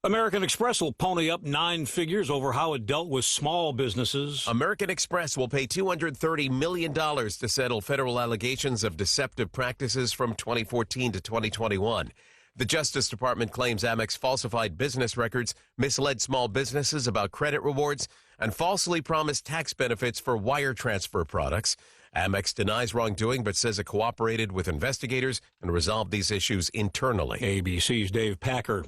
American Express will pony up 9 figures over how it dealt with small businesses. American Express will pay $230 million to settle federal allegations of deceptive practices from 2014 to 2021. The Justice Department claims Amex falsified business records, misled small businesses about credit rewards, and falsely promised tax benefits for wire transfer products. Amex denies wrongdoing but says it cooperated with investigators and resolved these issues internally. ABC's Dave Packer.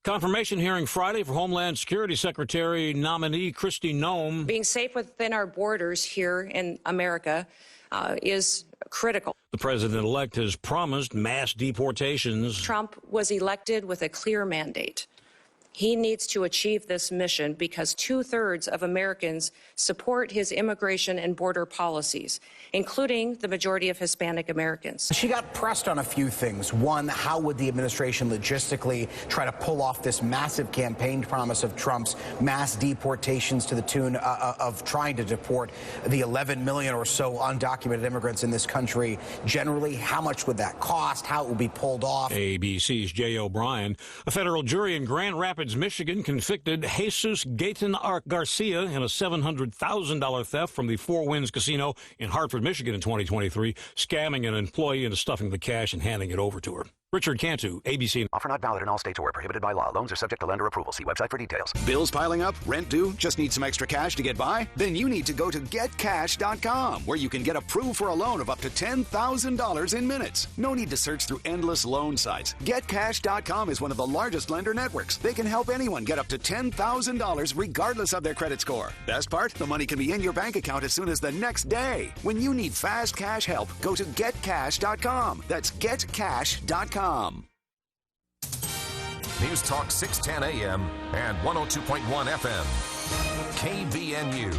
Confirmation hearing Friday for Homeland Security Secretary nominee Kristi Noem. Being safe within our borders here in America is critical. The president-elect has promised mass deportations. Trump was elected with a clear mandate. He needs to achieve this mission because 2/3 of Americans support his immigration and border policies, including the majority of Hispanic Americans. She got pressed on a few things. One, how would the administration logistically try to pull off this massive campaign promise of Trump's mass deportations to the tune of trying to deport the 11 million or so undocumented immigrants in this country? Generally, how much would that cost? How it would be pulled off? ABC's Jay O'Brien. A federal jury in Grand Rapids, Michigan, convicted Jesus Gayton Garcia in a $700,000 theft from the Four Winds Casino in Hartford, Michigan in 2023, scamming an employee into stuffing the cash and handing it over to her. Richard Cantu, ABC. Offer not valid in all states or prohibited by law. Loans are subject to lender approval. See website for details. Bills piling up? Rent due? Just need some extra cash to get by? Then you need to go to GetCash.com, where you can get approved for a loan of up to $10,000 in minutes. No need to search through endless loan sites. GetCash.com is one of the largest lender networks. They can help anyone get up to $10,000 regardless of their credit score. Best part? The money can be in your bank account as soon as the next day. When you need fast cash help, go to GetCash.com. That's GetCash.com. News Talk 610 AM and 102.1 FM. KBNU.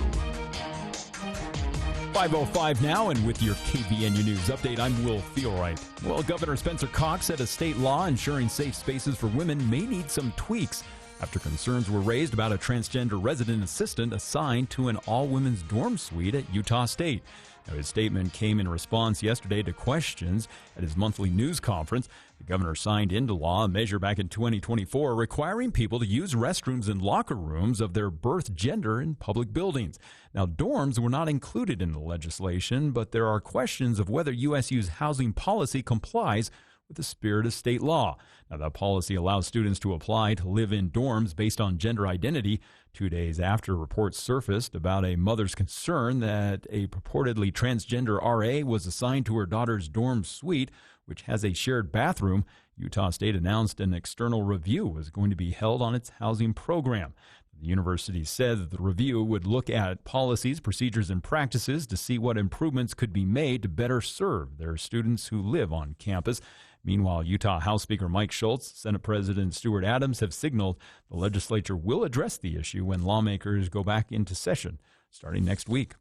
5:05 now, and with your KBNU News update, I'm Will Feelright. Well, Governor Spencer Cox said a state law ensuring safe spaces for women may need some tweaks after concerns were raised about a transgender resident assistant assigned to an all-women's dorm suite at Utah State. Now, his statement came in response yesterday to questions at his monthly news conference. The governor signed into law a measure back in 2024 requiring people to use restrooms and locker rooms of their birth gender in public buildings. Now, dorms were not included in the legislation, but there are questions of whether USU's housing policy complies with the spirit of state law. Now, that policy allows students to apply to live in dorms based on gender identity. 2 days after reports surfaced about a mother's concern that a purportedly transgender RA was assigned to her daughter's dorm suite, which has a shared bathroom, Utah State announced an external review was going to be held on its housing program. The university said that the review would look at policies, procedures, and practices to see what improvements could be made to better serve their students who live on campus. Meanwhile, Utah House Speaker Mike Schultz, Senate President Stuart Adams have signaled the legislature will address the issue when lawmakers go back into session starting next week.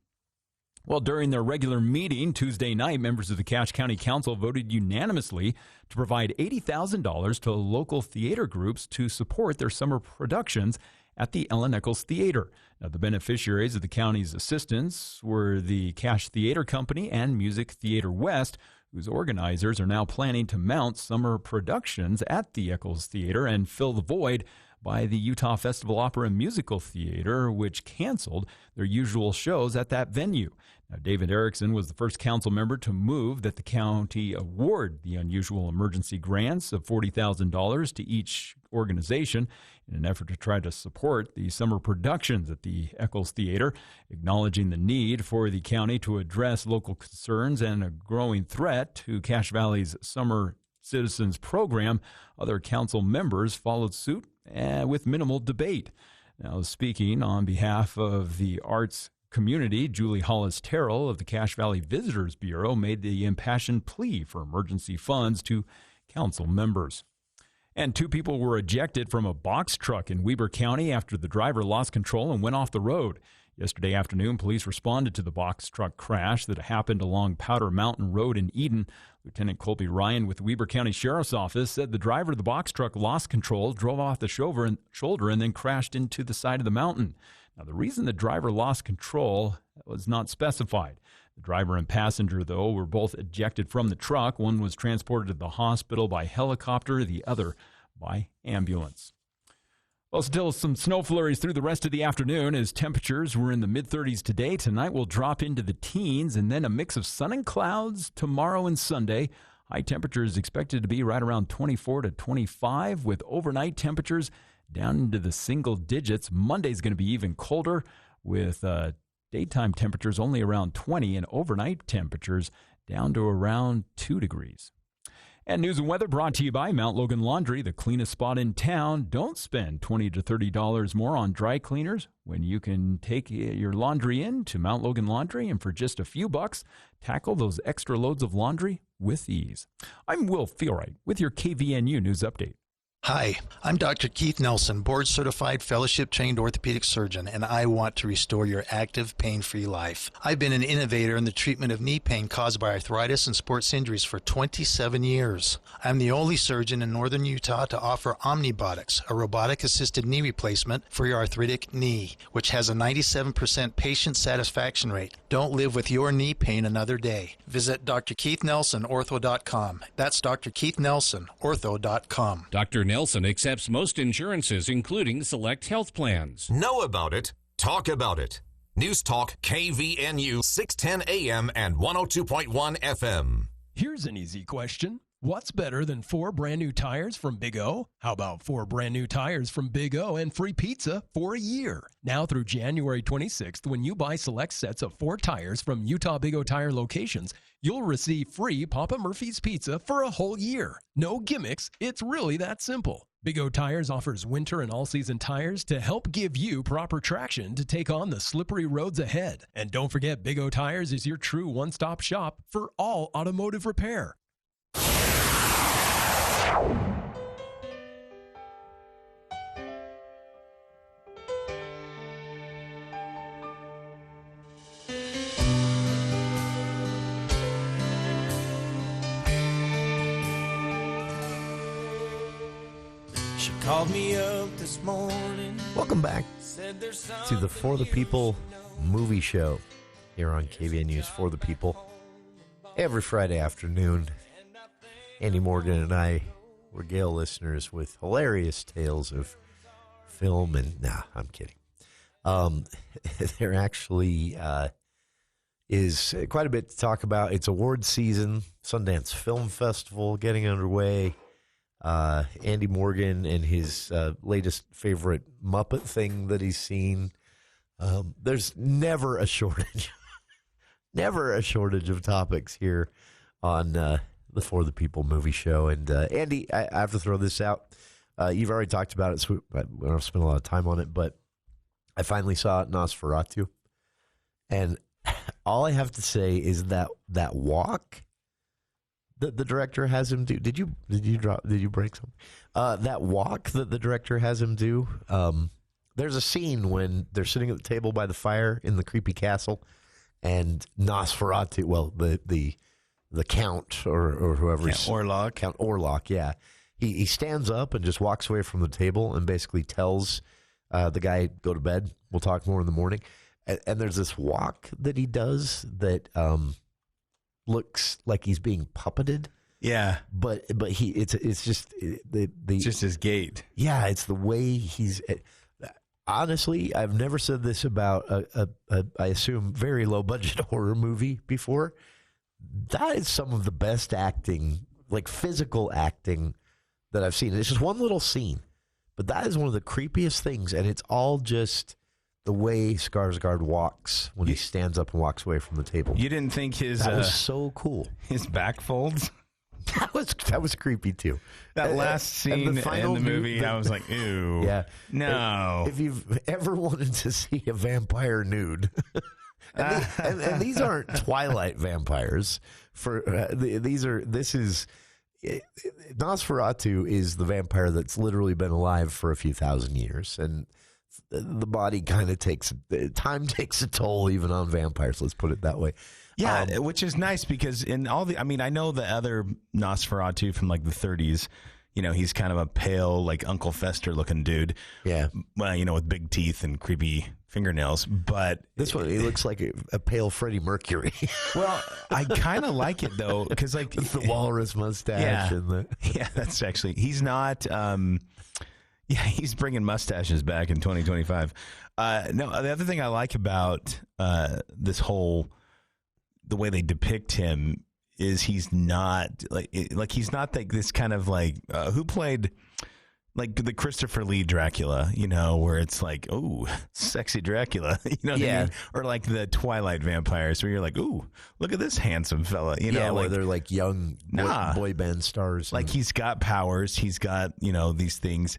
Well, during their regular meeting Tuesday night, members of the Cache County Council voted unanimously to provide $80,000 to local theater groups to support their summer productions at the Ellen Eccles Theater. Now, the beneficiaries of the county's assistance were the Cache Theater Company and Music Theater West, whose organizers are now planning to mount summer productions at the Eccles Theater and fill the void by the Utah Festival Opera and Musical Theater, which canceled their usual shows at that venue. Now, David Erickson was the first council member to move that the county award the unusual emergency grants of $40,000 to each organization in an effort to try to support the summer productions at the Eccles Theater, acknowledging the need for the county to address local concerns and a growing threat to Cache Valley's Summer Citizens Program. Other council members followed suit with minimal debate. Now, speaking on behalf of the arts community, Julie Hollis-Terrell of the Cache Valley Visitors Bureau made the impassioned plea for emergency funds to council members. And 2 people were ejected from a box truck in Weber County after the driver lost control and went off the road. Yesterday afternoon, police responded to the box truck crash that happened along Powder Mountain Road in Eden. Lieutenant Colby Ryan with Weber County Sheriff's Office said the driver of the box truck lost control, drove off the shoulder, and then crashed into the side of the mountain. Now, the reason the driver lost control was not specified. The driver and passenger, though, were both ejected from the truck. One was transported to the hospital by helicopter, the other by ambulance. Well, still some snow flurries through the rest of the afternoon as temperatures were in the mid-30s today. Tonight will drop into the teens, and then a mix of sun and clouds tomorrow and Sunday. High temperatures expected to be right around 24 to 25, with overnight temperatures down into the single digits. Monday's going to be even colder, with daytime temperatures only around 20 and overnight temperatures down to around 2 degrees. And news and weather brought to you by Mount Logan Laundry, the cleanest spot in town. Don't spend $20 to $30 more on dry cleaners when you can take your laundry in to Mount Logan Laundry, and for just a few bucks, tackle those extra loads of laundry with ease. I'm Will Feelright with your KVNU News Update. Hi, I'm Dr. Keith Nelson, board-certified, fellowship-trained orthopedic surgeon, and I want to restore your active, pain-free life. I've been an innovator in the treatment of knee pain caused by arthritis and sports injuries for 27 years. I'm the only surgeon in northern Utah to offer Omnibotics, a robotic-assisted knee replacement for your arthritic knee, which has a 97% patient satisfaction rate. Don't live with your knee pain another day. Visit drkeithnelsonortho.com. That's drkeithnelsonortho.com. Dr. Nelson accepts most insurances, including select health plans. Know about it. Talk about it. News Talk KVNU 610 AM and 102.1 FM. Here's an easy question. What's better than 4 brand new tires from Big O? How about 4 brand new tires from Big O and free pizza for a year? Now through January 26th, when you buy select sets of 4 tires from Utah Big O tire locations, you'll receive free Papa Murphy's pizza for a whole year. No gimmicks. It's really that simple. Big O Tires offers winter and all-season tires to help give you proper traction to take on the slippery roads ahead. And don't forget, Big O Tires is your true one-stop shop for all automotive repair. She called me up this morning. Welcome back to the For the People movie show here on KVNU's For the People. Every Friday afternoon, Andy Morgan and I regale listeners with hilarious tales of film and... Nah, I'm kidding. There actually is quite a bit to talk about. It's award season, Sundance Film Festival getting underway. Andy Morgan and his latest favorite Muppet thing that he's seen. There's never a shortage. Never a shortage of topics here on the For the People movie show. And Andy, I have to throw this out. You've already talked about it, so I don't spend a lot of time on it, but I finally saw Nosferatu. And all I have to say is that walk that the director has him do. Did you break something? That walk that the director has him do. There's a scene when they're sitting at the table by the fire in the creepy castle, and Nosferatu, well, the count or whoever, Count Orlok, yeah. He stands up and just walks away from the table and basically tells the guy, go to bed. We'll talk more in the morning. And there's this walk that he does that looks like he's being puppeted. Yeah, but it's just it's just his gait. Yeah, it's the way he's. Honestly, I've never said this about a I assume very low budget horror movie before. That is some of the best acting, like physical acting, that I've seen. It's just one little scene, but that is one of the creepiest things, and it's all just the way Skarsgård walks when he stands up and walks away from the table. You didn't think that was so cool? His back folds? That was creepy too. That last scene in the movie, I was like, ew. Yeah. No. If you've ever wanted to see a vampire nude, and these aren't Twilight vampires. Nosferatu is the vampire that's literally been alive for a few thousand years, and the body kind of time takes a toll even on vampires. Let's put it that way. Yeah, which is nice because I know the other Nosferatu from like the 30s he's kind of a pale, like Uncle Fester looking dude. Yeah. Well, with big teeth and creepy fingernails. But this one, he looks like a pale Freddie Mercury. Well, I kind of like it though, because like it's the walrus mustache. Yeah, yeah, that's actually he's not. He's bringing mustaches back in 2025. No, the other thing I like about this whole the way they depict him is he's not he's not like this kind of like who played like the Christopher Lee Dracula, where it's like, oh, sexy Dracula, what I mean? Or like the Twilight vampires, where you're like, ooh, look at this handsome fella, where they're like young boy band stars. Like he's got powers, he's got these things,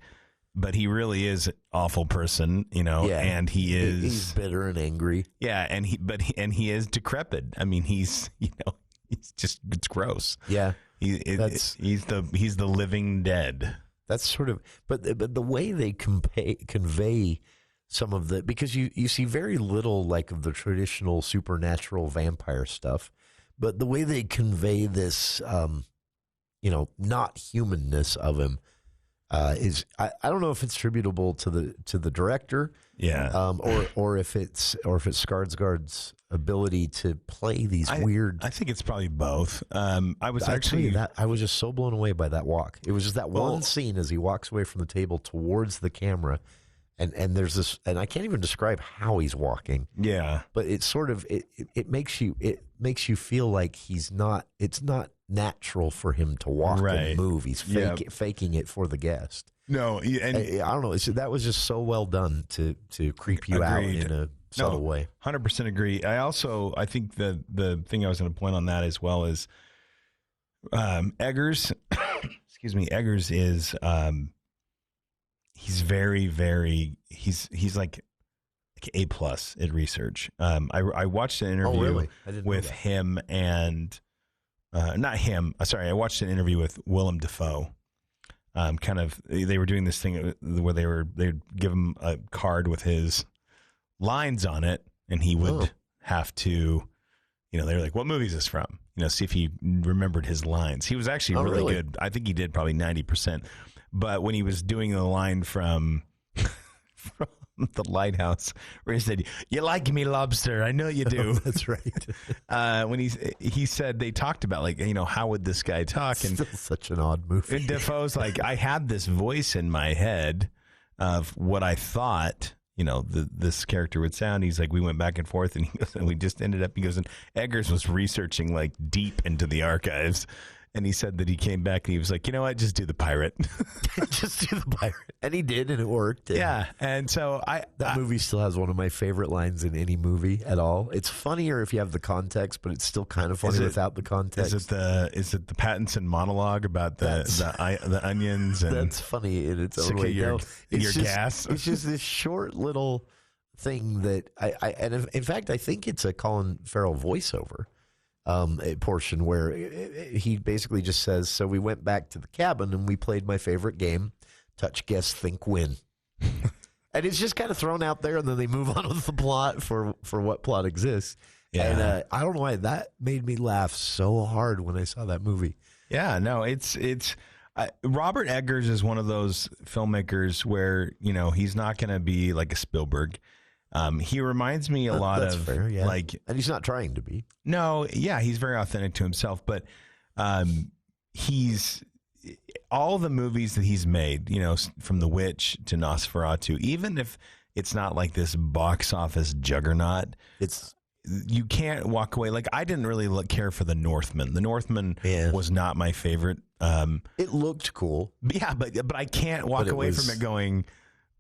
but he really is an awful person, and he's bitter and angry. Yeah, and he is decrepit. I mean, he's it's gross. Yeah, he's the living dead. That's sort of, but the way they convey some of the, because you see very little like of the traditional supernatural vampire stuff, but the way they convey this, not humanness of him, is I don't know if it's attributable to the director, or if it's Skarsgård's ability to play these weird. I think it's probably both. I was just so blown away by that walk. It was just that one scene as he walks away from the table towards the camera, and there's this, and I can't even describe how he's walking. Yeah, but it's sort of it makes you feel like it's not natural for him to walk and move. He's faking it for the guest. No, and I don't know. That was just so well done to creep you out in a subtle way. 100% agree. I think the thing I was going to point on that as well is Eggers. Excuse me. Eggers is he's very, very he's like A+ at research. I watched an interview with him and not him. Sorry, I watched an interview with Willem Dafoe. They were doing this thing where they'd give him a card with his lines on it, and he would have to, they were like, "What movie is this from?" See if he remembered his lines. He was actually really good. I think he did probably 90%. But when he was doing the line from The Lighthouse, where he said, "You like me, lobster? I know you do." That's right. When he said they talked about how would this guy talk? And still such an odd movie. And Defoe's like, I had this voice in my head of what I thought this character would sound. He's like, we went back and forth, and he goes, and we just ended up. He goes, and Eggers was researching like deep into the archives. And he said that he came back and he was like, you know what, just do the pirate. Just do the pirate. And he did, and it worked. And yeah. And so that movie still has one of my favorite lines in any movie at all. It's funnier if you have the context, but it's still kind of funny without the context. Is it the Pattinson monologue about the onions? And that's funny in its own way. Your gas. It's just this short little thing that and in fact, I think it's a Colin Farrell voiceover. A portion where he basically just says, so we went back to the cabin and we played my favorite game, touch, guess, think, win. And it's just kind of thrown out there, and then they move on with the plot for what plot exists. Yeah. And I don't know why that made me laugh so hard when I saw that movie. Yeah, no, it's Robert Eggers is one of those filmmakers where, he's not going to be like a Spielberg. He reminds me a lot of fair, yeah. like, and he's not trying to be. No, yeah, he's very authentic to himself, but he's all the movies that he's made, from The Witch to Nosferatu, even if it's not like this box office juggernaut, you can't walk away. Like, I didn't really care for The Northman. The Northman was not my favorite. It looked cool. Yeah, but I can't walk away from it going,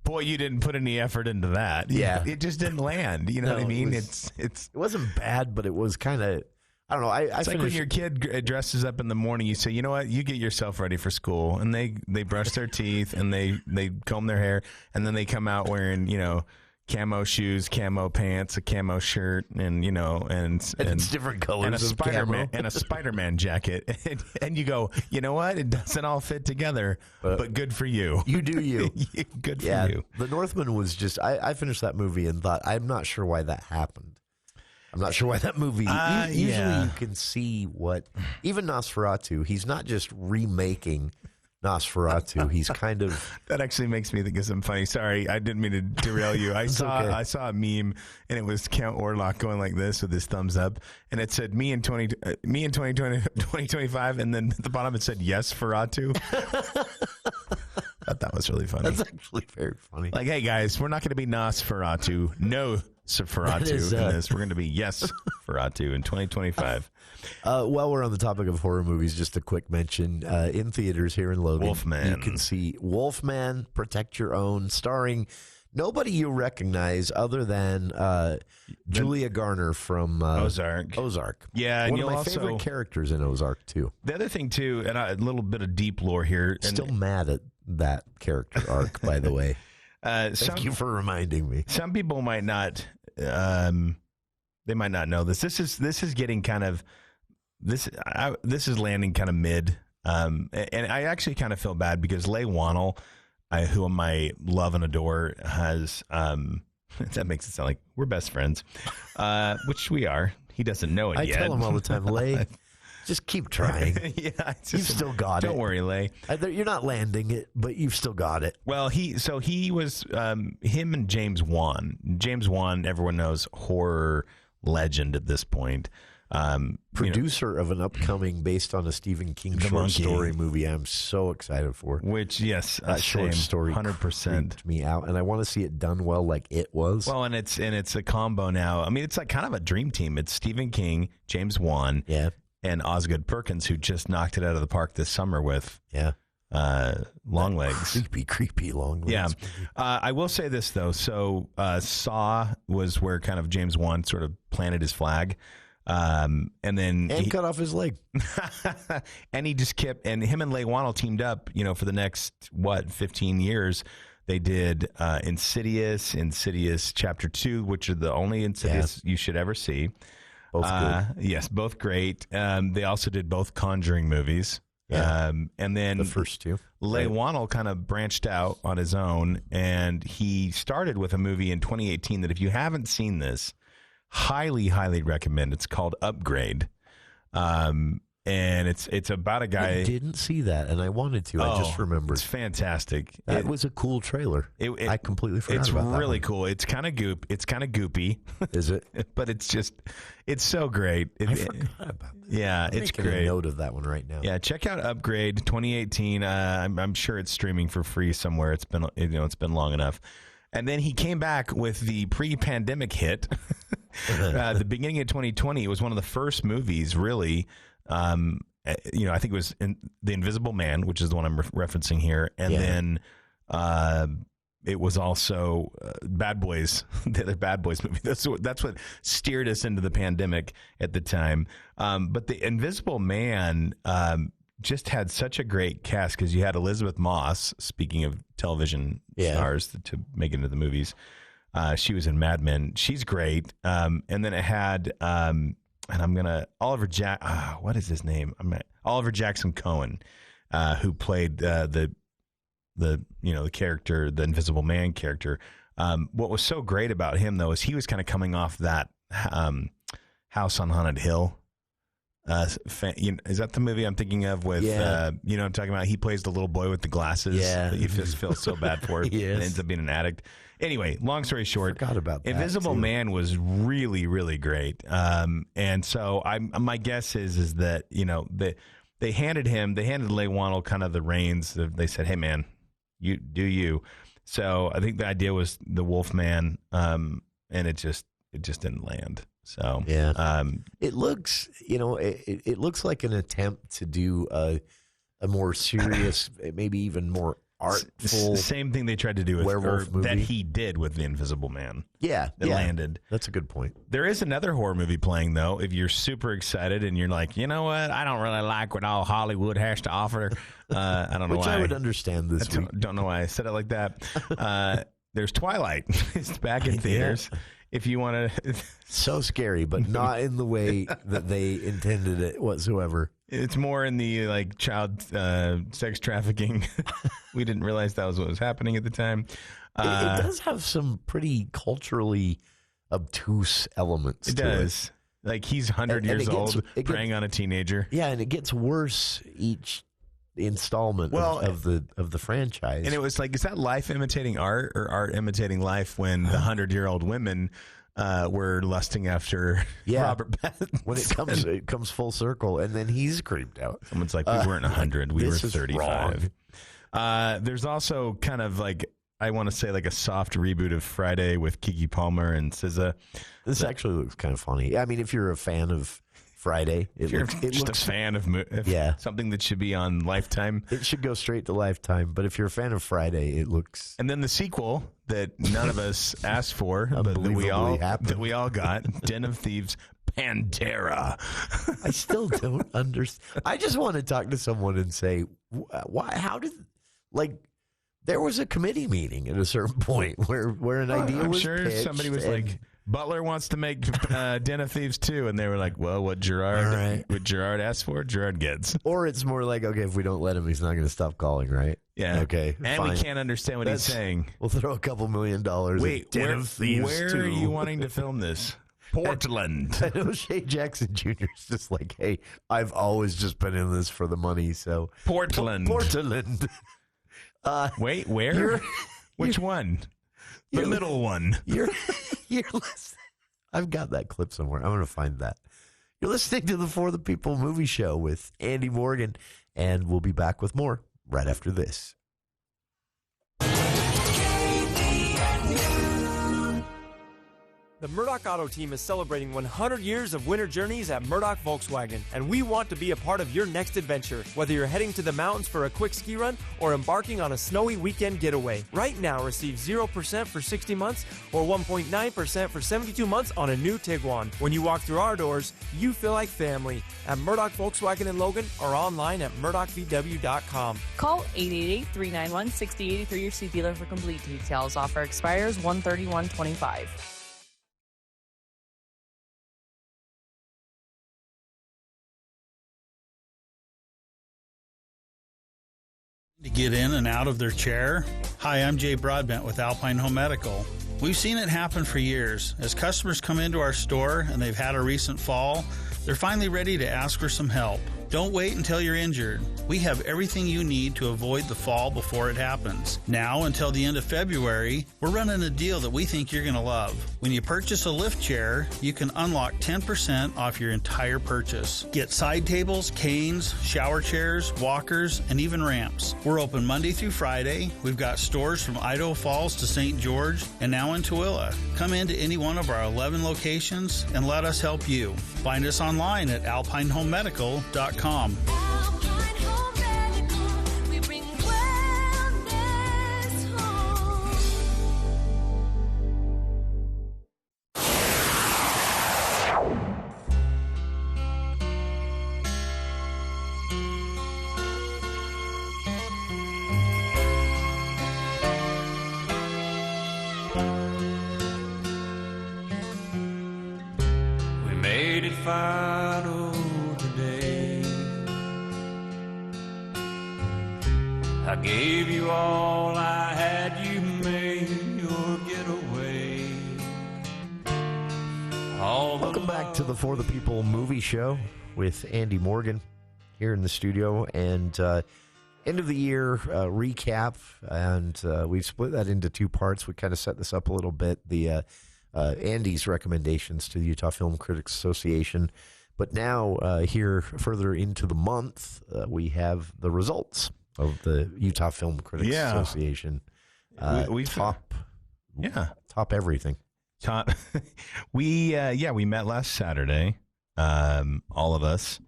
boy, you didn't put any effort into that. Yeah. It just didn't land. You know what I mean? It wasn't bad, but it was kind of, I don't know. It's like when your kid dresses up in the morning, you say, you know what, you get yourself ready for school. And they brush their teeth and they comb their hair. And then they come out wearing, camo shoes, camo pants, a camo shirt, and it's different colors and a Spider-Man jacket, and you go, you know what? It doesn't all fit together, but good for you. You do you. Good for you. The Northman was just. I finished that movie and thought, I'm not sure why that happened. I'm not sure why that movie. Usually, you can see what even Nosferatu. He's not just remaking Nosferatu. He's kind of... That actually makes me think of something funny. Sorry, I didn't mean to derail you. I saw a meme, and it was Count Orlok going like this with his thumbs up, and it said, me in 2025, and then at the bottom it said, yes, Ferratu. I thought that was really funny. That's actually very funny. Like, hey, guys, we're not going to be Nosferatu. No Ferratu in this. We're going to be yes Ferratu in 2025. While we're on the topic of horror movies, just a quick mention. In theaters here in Logan, Wolfman. You can see Wolfman, Protect Your Own, starring nobody you recognize other than Julia Garner from Ozark. Yeah, one and of my favorite characters in Ozark, too. The other thing, too, and a little bit of deep lore here. Still mad at that character arc, by the way. Thank you for reminding me. Some people might not... they might not know this. This is getting kind of this is landing kind of mid. And I actually kind of feel bad because Leigh Whannell, whom I love and adore, has that makes it sound like we're best friends, which we are. He doesn't know it yet. I tell him all the time, Leigh, just keep trying. Yeah, you've still got it. Don't worry, Leigh. You're not landing it, but you've still got it. Well, he was him and James Wan. James Wan, everyone knows, horror legend at this point. Producer of an upcoming based on a Stephen King short story movie I'm so excited for. Which, yes, that short story 100% creeped me out, and I want to see it done well like it was. Well, and it's a combo now. I mean, it's like kind of a dream team. It's Stephen King, James Wan, and Osgood Perkins, who just knocked it out of the park this summer with Longlegs. Creepy Longlegs. Yeah. I will say this, though. So Saw was where kind of James Wan sort of planted his flag. And then he cut off his leg. And he just kept, and him and Leigh Whannell teamed up, for the next, 15 years. They did Insidious Chapter 2, which are the only Insidious you should ever see. Both good. Yes, both great. They also did both Conjuring movies. Yeah. And then the first two. Leigh Whannell kind of branched out on his own, and he started with a movie in 2018 that if you haven't seen this, highly, highly recommend. It's called Upgrade. And it's about a guy. I didn't see that, and I wanted to. I just remembered. It's fantastic. That was a cool trailer. I completely forgot about that. It's really cool. It's kind of goopy. Is it? But it's so great. I forgot about that. Yeah, I'm it's making great. a note of that one right now. Yeah, check out Upgrade 2018. I'm sure it's streaming for free somewhere. It's been long enough. And then he came back with the pre-pandemic hit. The beginning of 2020. It was one of the first movies, really. I think it was The Invisible Man, which is the one I'm referencing here. And then it was also Bad Boys, the other Bad Boys movie. That's what steered us into the pandemic at the time. But The Invisible Man just had such a great cast because you had Elizabeth Moss, speaking of television stars to make it into the movies. She was in Mad Men. She's great. And then it had... and I'm gonna what is his name? Oliver Jackson Cohen, who played the character, the Invisible Man character. What was so great about him though is he was kind of coming off that House on Haunted Hill. Is that the movie I'm thinking of with? I'm talking about. He plays the little boy with the glasses. Yeah, that you just feel so bad for. And ends up being an addict. Anyway, long story short, forgot about that. Invisible Man was really, really great. And so my guess is that they handed Leigh Whannell kind of the reins. They said, "Hey, man, you do you." So I think the idea was the Wolfman, and it just didn't land. So it looks it looks like an attempt to do a more serious, maybe even more artful. Same thing they tried to do with werewolf movie that he did with The Invisible Man. Yeah, it landed. That's a good point. There is another horror movie playing though. If you're super excited and you're like, you know what, I don't really like what all Hollywood has to offer. I don't know Which why. I would understand this week. Don't know why I said it like that. There's Twilight. It's back in theaters. Yeah. If you want to, so scary, but not in the way that they intended it whatsoever. It's more in the child sex trafficking. We didn't realize that was what was happening at the time. It does have some pretty culturally obtuse elements. It does. Like he's 100 years old, preying on a teenager. Yeah, and it gets worse each installment of the franchise. And it was like, is that life imitating art or art imitating life when the 100-year-old women were lusting after Robert Pattinson? When it comes full circle, and then he's creeped out. Someone's like, we weren't 100, we were 35. There's also kind of like, I want to say like a soft reboot of Friday with Keke Palmer and SZA. This actually looks kind of funny. I mean, if you're a fan of Friday, it looks a fan of something that should be on Lifetime. It should go straight to Lifetime. But if you're a fan of Friday, it looks. And then the sequel that none of us asked for, but that we all got, Den of Thieves, Pantera. I still don't understand. I just want to talk to someone and say, why? How did there was a committee meeting at a certain point where an idea was sure pitched, somebody was like, Butler wants to make Den of Thieves 2, and they were like, well, what Gerard asked for, Gerard gets. Or it's more like, okay, if we don't let him, he's not going to stop calling, right? Yeah. Okay. And fine. we can't understand what he's saying. We'll throw a couple $1 million. Wait, Den of Thieves where 2. are you wanting to film this? Portland. I know Shea Jackson Jr. is just like, hey, I've always just been in this for the money, so. Portland. Wait, where? Which one? The middle one. You're listening. I've got that clip somewhere. I'm going to find that. You're listening to the For the People movie show with Andy Morgan, and we'll be back with more right after this. The Murdoch Auto Team is celebrating 100 years of winter journeys at Murdoch Volkswagen, and we want to be a part of your next adventure. Whether you're heading to the mountains for a quick ski run or embarking on a snowy weekend getaway, right now receive 0% for 60 months or 1.9% for 72 months on a new Tiguan. When you walk through our doors, you feel like family. At Murdoch Volkswagen in Logan or online at murdochvw.com. Call 888-391-6083 or see dealer for complete details. Offer expires 1/31/25. To get in and out of their chair? Hi, I'm Jay Broadbent with Alpine Home Medical. We've seen it happen for years. As customers come into our store and they've had a recent fall, they're finally ready to ask for some help. Don't wait until you're injured. We have everything you need to avoid the fall before it happens. Now until the end of February, we're running a deal that we think you're going to love. When you purchase a lift chair, you can unlock 10% off your entire purchase. Get side tables, canes, shower chairs, walkers, and even ramps. We're open Monday through Friday. We've got stores from Idaho Falls to St. George and now in Tooele. Come into any one of our 11 locations and let us help you. Find us online at alpinehomemedical.com. We made it final today. I gave you all I had, you made your getaway. Welcome back to the For the People movie show with Andy Morgan here in the studio, and end of the year recap, and we split that into two parts. We kind of set this up a little bit, the Andy's recommendations to the Utah Film Critics Association, but now here further into the month, we have the results of the Utah Film Critics Association. We top everything. We met last Saturday, all of us.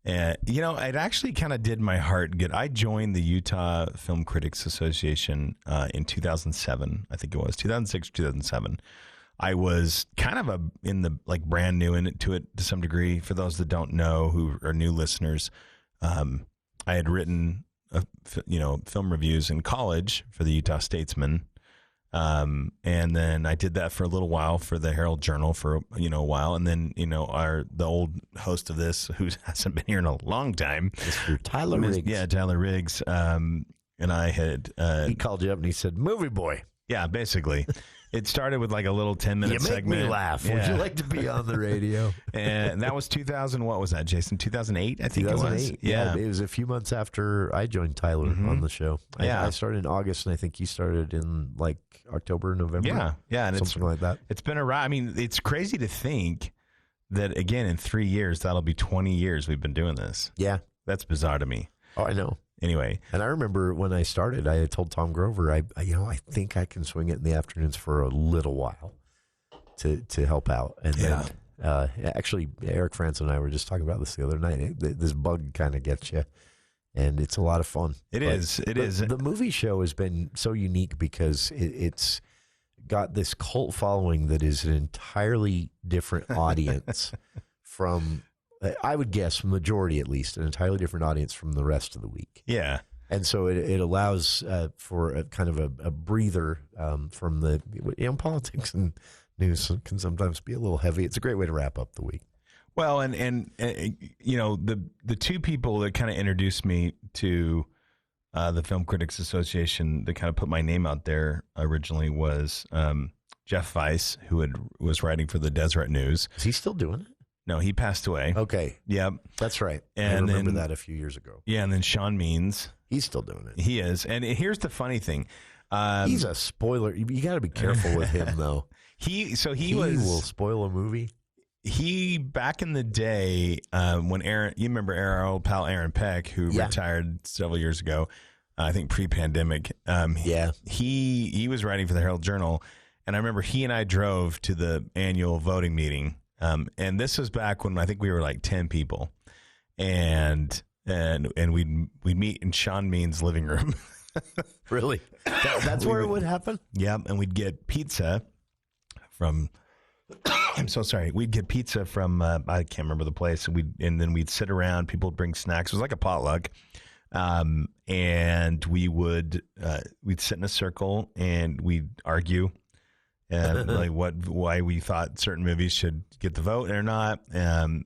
It actually kind of did my heart good. I joined the Utah Film Critics Association in 2007. I think it was 2006, 2007. I was kind of brand new into it to some degree. For those that don't know, who are new listeners, I had written film reviews in college for the Utah Statesman. And then I did that for a little while for the Herald Journal for a while, and then the old host of this, who hasn't been here in a long time, Mr. Tyler Riggs. Tyler Riggs. And I had he called you up and he said, "Movie boy." Yeah, basically. It started with like a little 10-minute segment. You make me laugh. Would you like to be on the radio? And that was 2000. What was that, Jason? 2008, I think 2008, it was. Yeah, it was a few months after I joined Tyler on the show. Yeah. I started in August, and I think he started in like October, November. Yeah, and something like that. It's been a ride. I mean, it's crazy to think that, again, in 3 years, that'll be 20 years we've been doing this. Yeah. That's bizarre to me. Oh, I know. Anyway. And I remember when I started, I had told Tom Grover, I think I can swing it in the afternoons for a little while to help out. And then, actually, Eric Francis and I were just talking about this the other night. This bug kind of gets you, and it's a lot of fun. It is. The movie show has been so unique because it's got this cult following that is an entirely different audience from... I would guess, majority at least, an entirely different audience from the rest of the week. Yeah. And so it allows for a kind of a breather from the, politics and news can sometimes be a little heavy. It's a great way to wrap up the week. Well, and the two people that kind of introduced me to the Film Critics Association that kind of put my name out there originally was Jeff Weiss, who was writing for the Deseret News. Is he still doing it? No, he passed away. Okay. Yep. That's right. And I remember that a few years ago. Yeah, and then Sean Means. He's still doing it. He is. And here's the funny thing. He's a spoiler. You got to be careful with him, though. He will spoil a movie. He, back in the day, when you remember our old pal Aaron Peck, who retired several years ago, I think pre-pandemic. He was writing for the Herald Journal, and I remember he and I drove to the annual voting meeting. And this was back when I think we were like 10 people, and we'd meet in Sean Means' living room. Really? That's where it would happen? Yep. And we'd get pizza from, I'm so sorry. We'd get pizza from, I can't remember the place. And then we'd sit around, people would bring snacks. It was like a potluck. And we'd sit in a circle and we'd argue. Like why we thought certain movies should get the vote or not.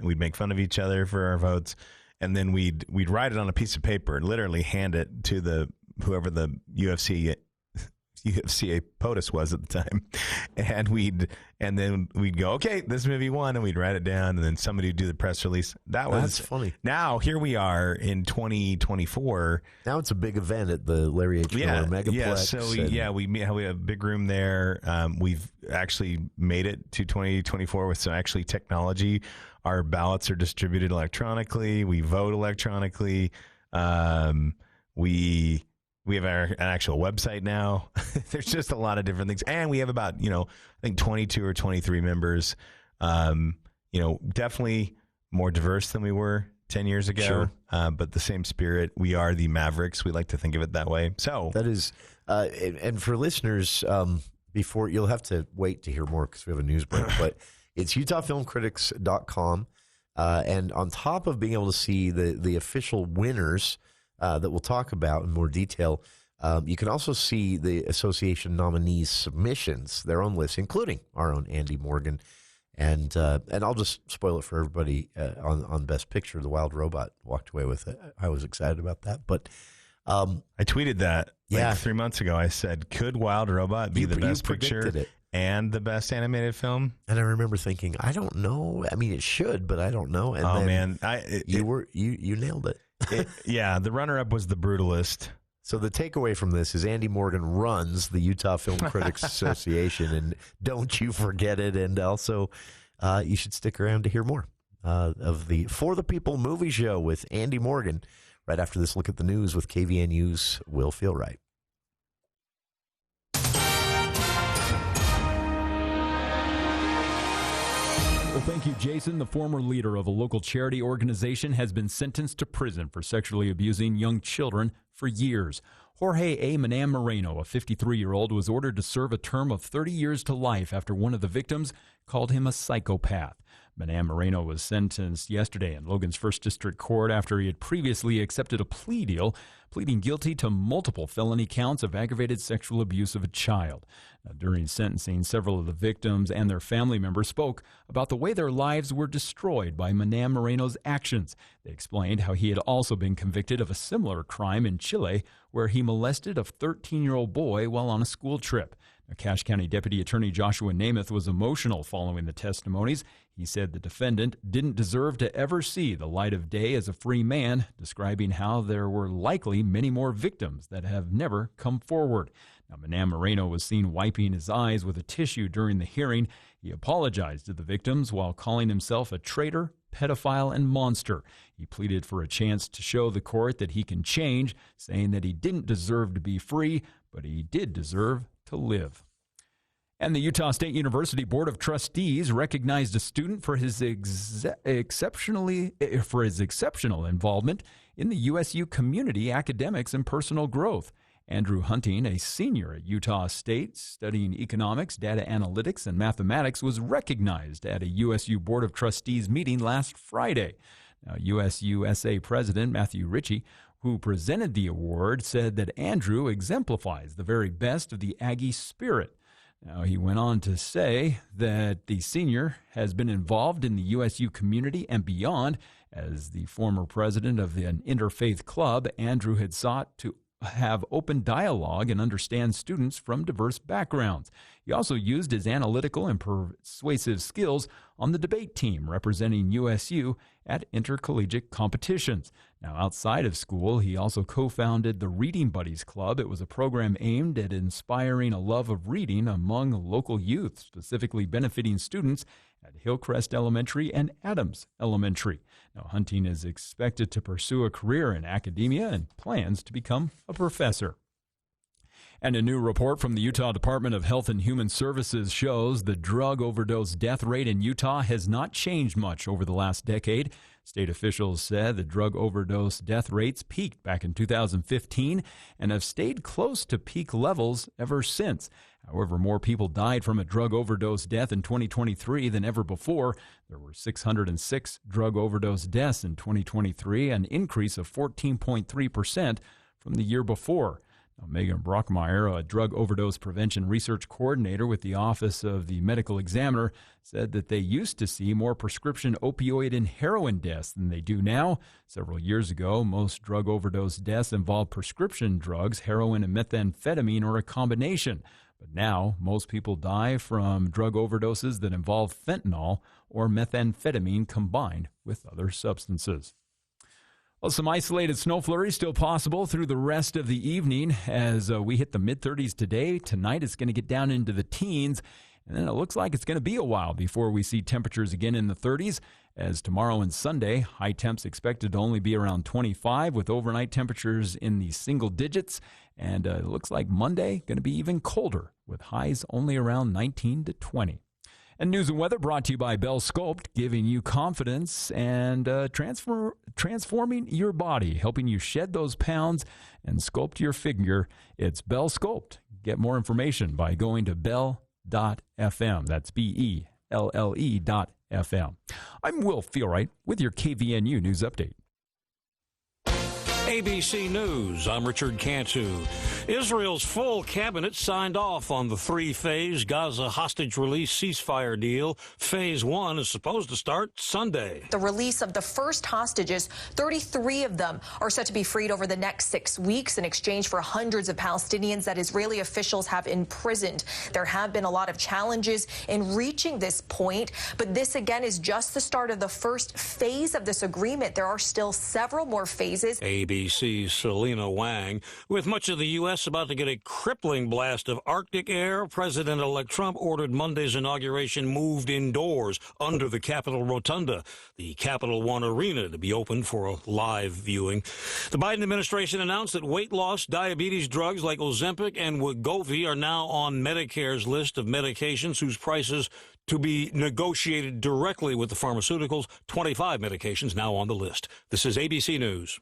We'd make fun of each other for our votes, and then we'd write it on a piece of paper, literally hand it to whoever the UFC POTUS was at the time, and then we'd go, okay, this movie won, and we'd write it down, and then somebody would do the press release. That's funny. Now here we are in 2024. Now it's a big event at the Larry H. Miller Megaplex. Yeah, so we have a big room there. We've actually made it to 2024 with some actually technology. Our ballots are distributed electronically. We vote electronically. We have an actual website now. There's just a lot of different things. And we have about, I think 22 or 23 members. Definitely more diverse than we were 10 years ago. Sure. But the same spirit. We are the Mavericks. We like to think of it that way. So that is, and for listeners, before you'll have to wait to hear more because we have a news break, but it's UtahFilmCritics.com. And on top of being able to see the official winners, that we'll talk about in more detail. You can also see the association nominees' submissions, their own list, including our own Andy Morgan. And I'll just spoil it for everybody on Best Picture. The Wild Robot walked away with it. I was excited about that. But I tweeted that 3 months ago. I said, could Wild Robot be the Best Picture and the Best Animated Film? And I remember thinking, I don't know. I mean, it should, but I don't know. And you nailed it. The runner-up was The Brutalist. So the takeaway from this is Andy Morgan runs the Utah Film Critics Association, and don't you forget it. And also, you should stick around to hear more of the For the People movie show with Andy Morgan right after this look at the news with KVNU's Will Feelright. Well, thank you, Jason. The former leader of a local charity organization has been sentenced to prison for sexually abusing young children for years. Jorge A. Manam Moreno, a 53-year-old, was ordered to serve a term of 30 years to life after one of the victims called him a psychopath. Manam Moreno was sentenced yesterday in Logan's 1st District Court after he had previously accepted a plea deal, pleading guilty to multiple felony counts of aggravated sexual abuse of a child. Now, during sentencing, several of the victims and their family members spoke about the way their lives were destroyed by Manam Moreno's actions. They explained how he had also been convicted of a similar crime in Chile, where he molested a 13-year-old boy while on a school trip. Cache County Deputy Attorney Joshua Namath was emotional following the testimonies. He said the defendant didn't deserve to ever see the light of day as a free man, describing how there were likely many more victims that have never come forward. Now, Manan Moreno was seen wiping his eyes with a tissue during the hearing. He apologized to the victims while calling himself a traitor, pedophile, and monster. He pleaded for a chance to show the court that he can change, saying that he didn't deserve to be free, but he did deserve to live. And the Utah State University Board of Trustees recognized a student for his exceptional involvement in the USU community, academics, and personal growth. Andrew Hunting, a senior at Utah State studying economics, data analytics, and mathematics, was recognized at a USU Board of Trustees meeting last Friday. Now, USUSA President Matthew Ritchie, who presented the award, said that Andrew exemplifies the very best of the Aggie spirit. Now, he went on to say that the senior has been involved in the USU community and beyond. As the former president of an interfaith club, Andrew had sought to have open dialogue and understand students from diverse backgrounds. He also used his analytical and persuasive skills on the debate team representing USU at intercollegiate competitions. Now, outside of school, he also co-founded the Reading Buddies Club. It was a program aimed at inspiring a love of reading among local youth, specifically benefiting students at Hillcrest Elementary and Adams Elementary. Now, Hunting is expected to pursue a career in academia and plans to become a professor. And a new report from the Utah Department of Health and Human Services shows the drug overdose death rate in Utah has not changed much over the last decade. State officials said the drug overdose death rates peaked back in 2015 and have stayed close to peak levels ever since. However, more people died from a drug overdose death in 2023 than ever before. There were 606 drug overdose deaths in 2023, an increase of 14.3% from the year before. Now, Megan Brockmeyer, a drug overdose prevention research coordinator with the Office of the Medical Examiner, said that they used to see more prescription opioid and heroin deaths than they do now. Several years ago, most drug overdose deaths involved prescription drugs, heroin and methamphetamine, or a combination. But now, most people die from drug overdoses that involve fentanyl or methamphetamine combined with other substances. Well, some isolated snow flurries still possible through the rest of the evening as we hit the mid-30s today. Tonight it's going to get down into the teens, and then it looks like it's going to be a while before we see temperatures again in the 30s. As tomorrow and Sunday, high temps expected to only be around 25 with overnight temperatures in the single digits. And it looks like Monday going to be even colder with highs only around 19 to 20. And news and weather brought to you by Bell Sculpt, giving you confidence and transforming your body, helping you shed those pounds and sculpt your figure. It's Bell Sculpt. Get more information by going to bell.fm. That's BELLE.fm. I'm Will Feelwright with your KVNU News Update. ABC News, I'm Richard Cantu. Israel's full cabinet signed off on the three-phase Gaza hostage release ceasefire deal. Phase 1 is supposed to start Sunday. The release of the first hostages, 33 of them are set to be freed over the next 6 weeks in exchange for hundreds of Palestinians that Israeli officials have imprisoned. There have been a lot of challenges in reaching this point, but this again is just the start of the first phase of this agreement. There are still several more phases. ABC's Selena Wang. With much of the U.S. about to get a crippling blast of Arctic air, President-elect Trump ordered Monday's inauguration moved indoors under the Capitol Rotunda, the Capital One Arena, to be open for a live viewing. The Biden administration announced that weight loss, diabetes drugs like Ozempic and Wegovy are now on Medicare's list of medications whose prices to be negotiated directly with the pharmaceuticals. 25 medications now on the list. This is ABC News.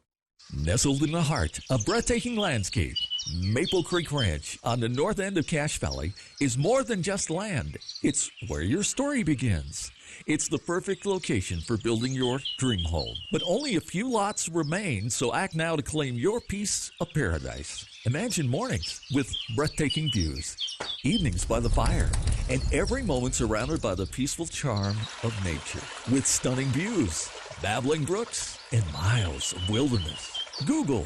Nestled in the heart of breathtaking landscape, Maple Creek Ranch on the north end of Cache Valley is more than just land. It's where your story begins. It's the perfect location for building your dream home. But only a few lots remain, so act now to claim your piece of paradise. Imagine mornings with breathtaking views, evenings by the fire, and every moment surrounded by the peaceful charm of nature. With stunning views, babbling brooks, and miles of wilderness. Google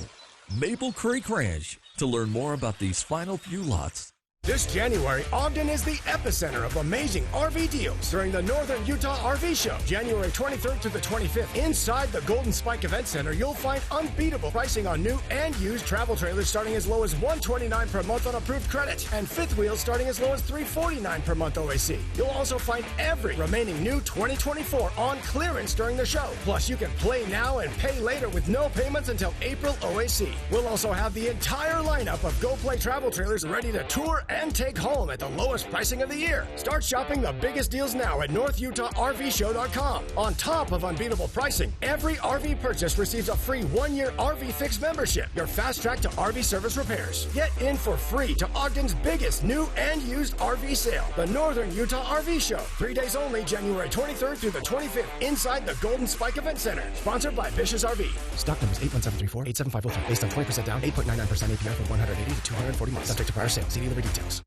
Maple Creek Ranch to learn more about these final few lots. This January, Ogden is the epicenter of amazing RV deals during the Northern Utah RV Show, January 23rd to the 25th. Inside the Golden Spike Event Center, you'll find unbeatable pricing on new and used travel trailers starting as low as $129 per month on approved credit, and fifth wheels starting as low as $349 per month OAC. You'll also find every remaining new 2024 on clearance during the show. Plus, you can play now and pay later with no payments until April OAC. We'll also have the entire lineup of Go Play travel trailers ready to tour and take home at the lowest pricing of the year. Start shopping the biggest deals now at NorthUtahRVShow.com. On top of unbeatable pricing, every RV purchase receives a free 1-year RV Fix membership, your fast track to RV service repairs. Get in for free to Ogden's biggest new and used RV sale, the Northern Utah RV Show. 3 days only, January 23rd through the 25th, inside the Golden Spike Event Center. Sponsored by Vicious RV. Stock numbers 81734, 87503. Based on 20% down, 8.99% APR for 180 to 240 months. Subject to prior sale. See dealer details.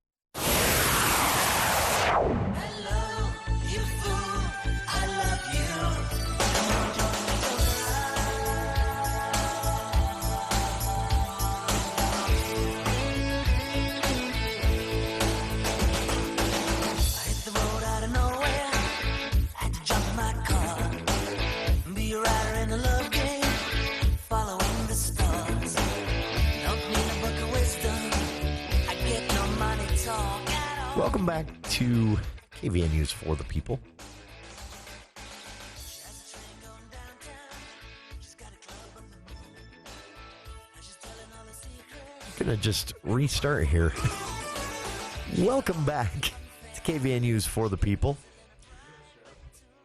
Welcome back to KVN News for the People. I'm going to just restart here. Welcome back to KVN News for the People.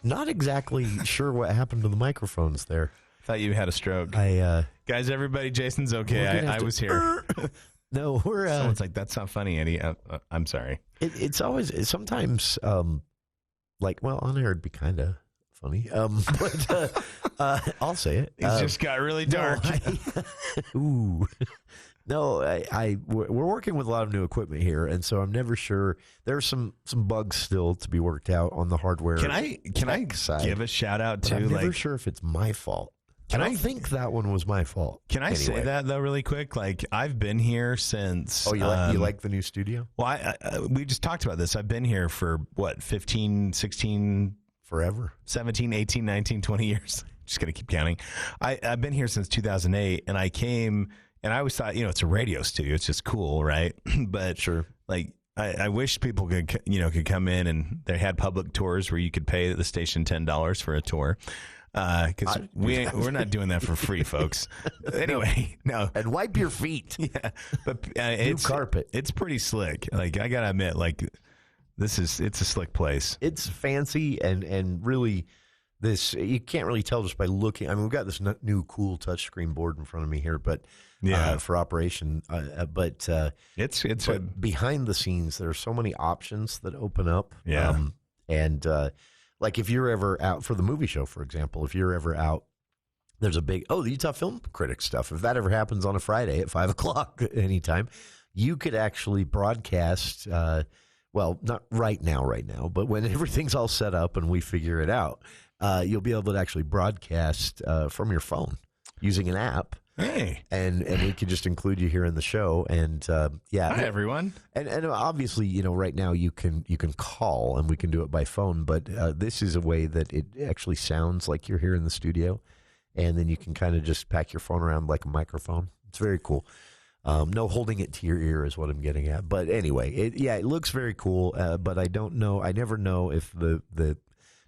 Not exactly sure what happened to the microphones there. Thought you had a stroke. Guys, everybody, Jason's okay. I was here. No, we're... Someone's like, that's not funny, Eddie. I'm sorry. It's always... Sometimes, like, well, on air it'd be kind of funny. But I'll say it. It just got really dark. We're working with a lot of new equipment here, and so I'm never sure. There's some bugs still to be worked out on the hardware. Can I give a shout out to? I'm never sure if it's my fault. I think that one was my fault. Can I say that though, really quick? Like, I've been here since. Oh, you like the new studio? Well, we just talked about this. I've been here for what, 15, 16, forever, 17, 18, 19, 20 years. Just gonna keep counting. I've been here since 2008, and I came. And I always thought, it's a radio studio. It's just cool, right? But sure, like I wish people could come in, and they had public tours where you could pay the station $10 for a tour. Because we're not doing that for free, folks. Anyway, no. And wipe your feet. Yeah, but it's carpet. It's pretty slick. Like, I gotta admit, like, it's a slick place. It's fancy and really. This you can't really tell just by looking. I mean, we've got this new cool touchscreen board in front of me here, but for operation. But behind the scenes, there are so many options that open up. Yeah, like if you're ever out for the movie show, for example, if you're ever out, there's a big the Utah Film Critics stuff. If that ever happens on a Friday at 5:00 anytime, you could actually broadcast. Well, not right now, but when everything's all set up and we figure it out. You'll be able to actually broadcast from your phone using an app. Hey, and we could just include you here in the show. And hi everyone. And obviously, right now you can call and we can do it by phone. But this is a way that it actually sounds like you're here in the studio, and then you can kind of just pack your phone around like a microphone. It's very cool. No holding it to your ear is what I'm getting at. But anyway, it looks very cool. But I don't know. I never know if the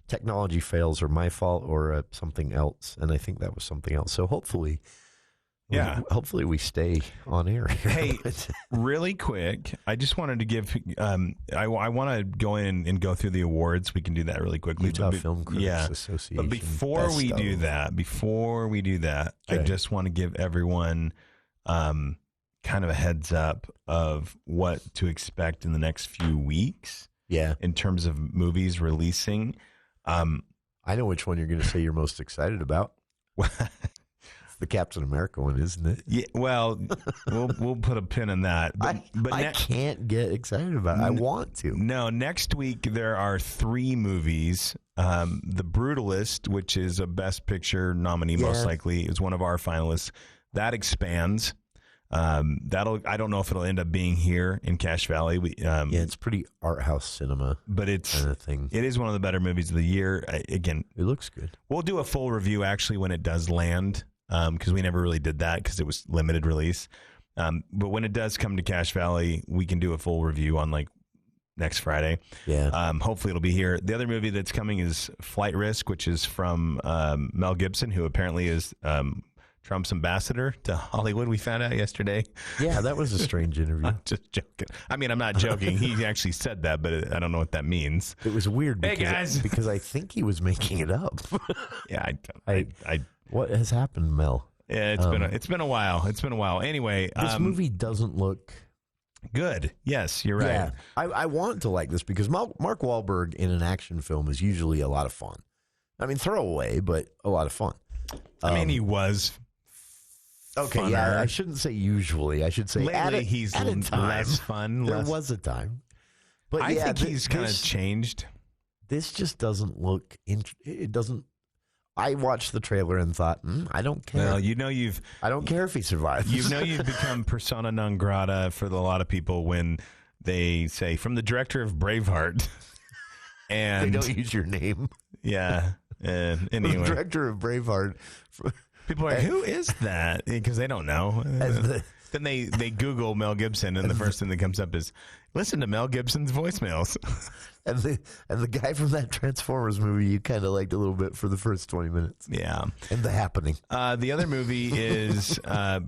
technology fails or my fault or something else, and I think that was something else. So hopefully we stay on air. Hey, really quick, I just wanted to give. I want to go in and go through the awards. We can do that really quickly. Utah Film Critics Association. But before we do that, okay. I just want to give everyone kind of a heads up of what to expect in the next few weeks. Yeah, in terms of movies releasing. I know which one you're going to say you're most excited about. It's the Captain America one, isn't it? Yeah. Well, we'll put a pin in that. But I can't get excited about it. I want to. No, next week there are 3 movies. The Brutalist, which is a Best Picture nominee, most likely, is one of our finalists. That expands. I don't know if it'll end up being here in Cache Valley. It's pretty art house cinema, but it's kind of thing. It is one of the better movies of the year. Again, it looks good. We'll do a full review actually when it does land, because we never really did that because it was limited release. But when it does come to Cache Valley, we can do a full review on like next Friday. Yeah. Hopefully it'll be here. The other movie that's coming is Flight Risk, which is from Mel Gibson, who apparently is Trump's ambassador to Hollywood. We found out yesterday. Yeah, that was a strange interview. I'm just joking. I mean, I'm not joking. He actually said that, but I don't know what that means. It was weird Hey, guys. because I think he was making it up. Yeah, what has happened, Mel? Yeah, it's been a while. It's been a while. Anyway, this movie doesn't look good. Yes, you're right. Yeah, I want to like this because Mark Wahlberg in an action film is usually a lot of fun. I mean, throwaway, but a lot of fun. I mean, he was. Okay, funner. yeah, I shouldn't say usually. I should say lately he's at a time. less fun. There was a time, but I think he's kind of changed. This just doesn't look. It doesn't. I watched the trailer and thought, I don't care. Well, I don't care if he survives. You've become persona non grata for a lot of people when they say from the director of Braveheart, and they don't use your name. Yeah. And anyway, the director of Braveheart. People are like, who is that? Because they don't know. Then they Google Mel Gibson, and the first thing that comes up is, listen to Mel Gibson's voicemails. And the guy from that Transformers movie you kind of liked a little bit for the first 20 minutes. Yeah. And The Happening. The other movie is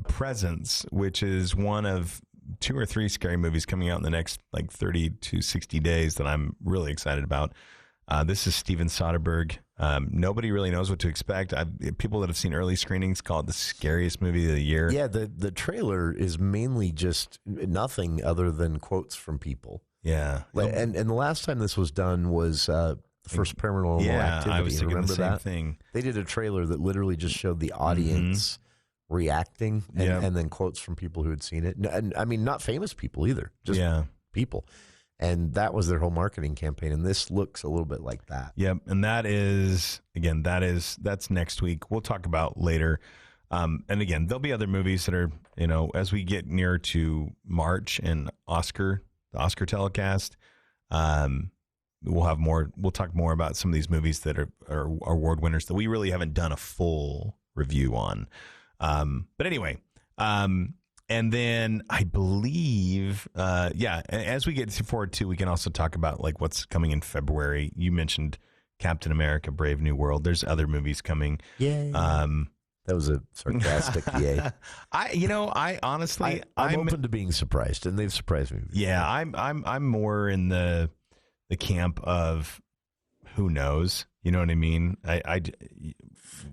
Presence, which is one of 2 or 3 scary movies coming out in the next 30 to 60 days that I'm really excited about. This is Steven Soderbergh. Nobody really knows what to expect. People that have seen early screenings call it the scariest movie of the year. Yeah, the trailer is mainly just nothing other than quotes from people. Yeah. And the last time this was done was the first Paranormal Activity. I was thinking Remember the same that thing. They did a trailer that literally just showed the audience reacting and then quotes from people who had seen it. And I mean, not famous people either, just people. And that was their whole marketing campaign. And this looks a little bit like that. Yep. And that is, again, that's next week. We'll talk about later. And again, there'll be other movies that are, as we get near to March and the Oscar telecast, we'll have more. We'll talk more about some of these movies that are award winners that we really haven't done a full review on. But anyway, and then I believe, as we get forward too, we can also talk about what's coming in February. You mentioned Captain America: Brave New World. There's other movies coming. Yay. That was a sarcastic yay. I honestly, I'm open to being surprised, and they've surprised me. Yeah, I'm more in the camp of who knows. You know what I mean?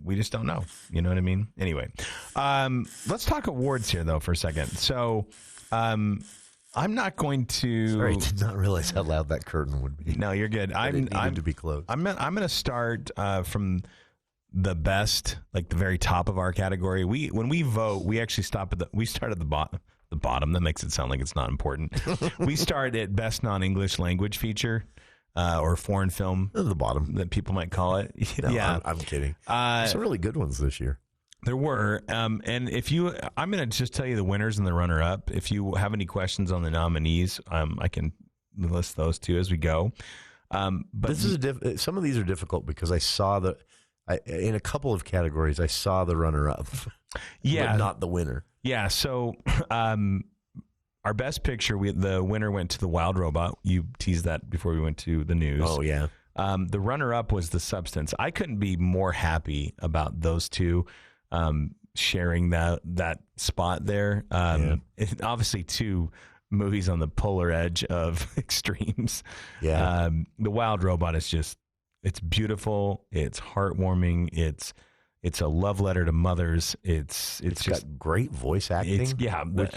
We just don't know. You know what I mean? Anyway, let's talk awards here, though, for a second. So I'm not going to... Sorry, I did not realize how loud that curtain would be. No, you're good. I'm to be closed. I'm going to start from the best, the very top of our category. When we vote, we actually start at the bottom. The bottom. That makes it sound like it's not important. We start at best non-English language feature. Or foreign film, the bottom that people might call it. No, yeah, I'm kidding. Some really good ones this year. There were, and I'm going to just tell you the winners and the runner-up. If you have any questions on the nominees, I can list those too as we go. But this is some of these are difficult because I saw in a couple of categories I saw the runner-up, but not the winner. Yeah, so. Our best picture, the winner went to The Wild Robot. You teased that before we went to the news. Oh, yeah. The runner-up was The Substance. I couldn't be more happy about those two sharing that spot there. Obviously, two movies on the polar edge of extremes. Yeah. The Wild Robot is it's beautiful. It's heartwarming. It's a love letter to mothers. It's got great voice acting.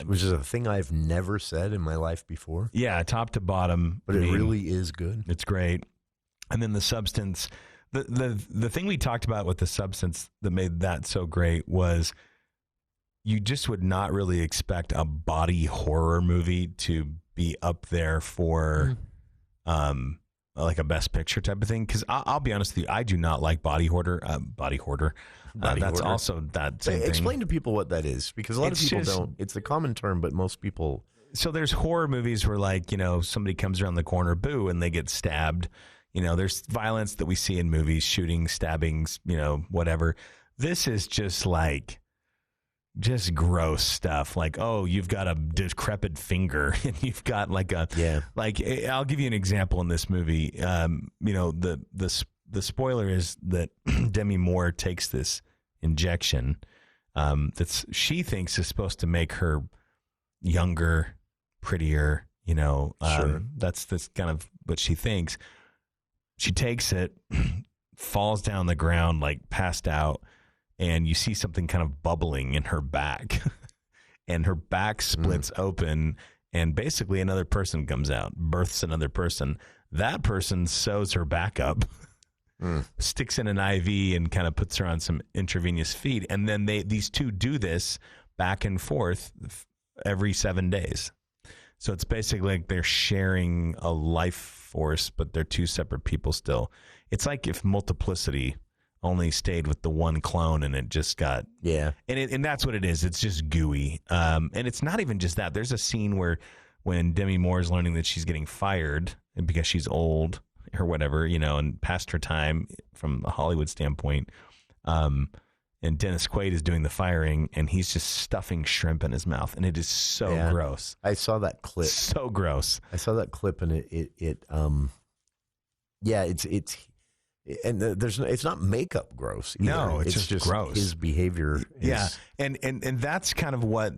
Which is a thing I've never said in my life before. Yeah, top to bottom. But it really is good. It's great. And then The Substance. The thing we talked about with The Substance that made that so great was you just would not really expect a body horror movie to be up there for like a Best Picture type of thing. Because I'll be honest with you, I do not like Body Hoarder. That's also that same thing. Explain to people what that is, because a lot of people don't. It's a common term, but most people. So there's horror movies where, like, somebody comes around the corner, boo, and they get stabbed. There's violence that we see in movies, shooting, stabbings, whatever. This is just gross stuff. Like, oh, you've got a decrepit finger, and you've got like I'll give you an example in this movie. The spoiler is that Demi Moore takes this injection she thinks is supposed to make her younger, prettier. Sure. That's kind of what she thinks. She takes it, falls down the ground, like passed out, and you see something kind of bubbling in her back. And her back splits open, and basically another person comes out, births another person. That person sews her back up, sticks in an IV, and kind of puts her on some intravenous feed. And then these two do this back and forth every 7 days. So it's basically like they're sharing a life force, but they're two separate people still. It's like if Multiplicity only stayed with the one clone, and it just got and that's what it is. It's just gooey, and it's not even just that. There's a scene where when Demi Moore is learning that she's getting fired because she's old or whatever, and past her time from a Hollywood standpoint, and Dennis Quaid is doing the firing, and he's just stuffing shrimp in his mouth, and it is so gross. I saw that clip. So gross. I saw that clip, and it's not makeup gross either. No, it's just gross. His behavior is, and that's kind of what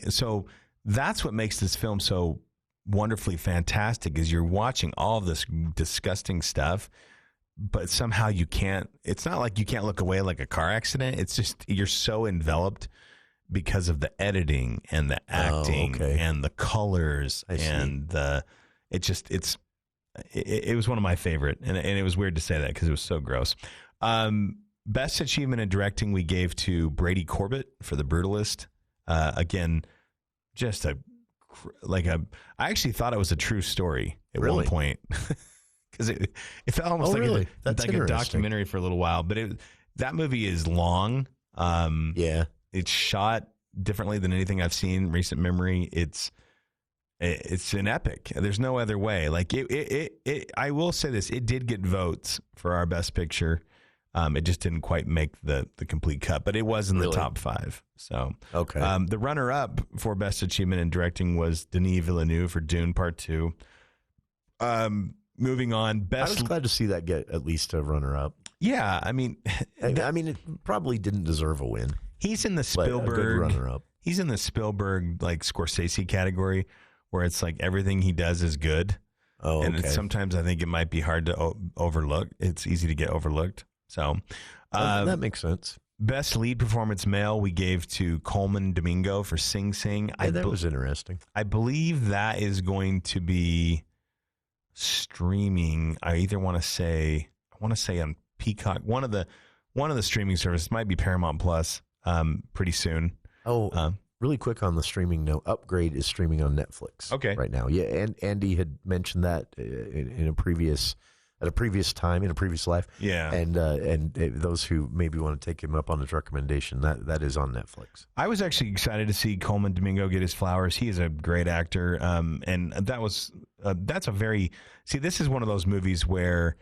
so that's what makes this film so wonderfully fantastic, is you're watching all of this disgusting stuff, but somehow it's not like you can't look away like a car accident. It's just you're so enveloped because of the editing and the acting and the colors and it was one of my favorite, and it was weird to say that because it was so gross. Best achievement in directing we gave to Brady Corbett for The Brutalist. Again, just I actually thought it was a true story at one point. Because it felt almost like a documentary for a little while, but that movie is long. It's shot differently than anything I've seen in recent memory. It's an epic. There's no other way. Like I will say this: it did get votes for our best picture. It just didn't quite make the complete cut, but it was in the top 5. So the runner up for best achievement in directing was Denis Villeneuve for Dune Part 2. Moving on, I was glad to see that get at least a runner-up. Yeah, I mean, it probably didn't deserve a win. He's in the Spielberg runner-up. He's in the Spielberg Scorsese category, where it's like everything he does is good. And sometimes I think it might be hard to overlook. It's easy to get overlooked. So that makes sense. Best lead performance male we gave to Coleman Domingo for Sing Sing. That was interesting. I believe that is going to be streaming. I want to say on Peacock, one of the streaming services, might be Paramount Plus, pretty soon. Really quick on the streaming note, Upgrade is streaming on Netflix right now. Yeah, and Andy had mentioned that in a previous time, in a previous life. Yeah, and those who maybe want to take him up on his recommendation, that is on Netflix. I was actually excited to see Coleman Domingo get his flowers. He is a great actor, and that's a very this is one of those movies where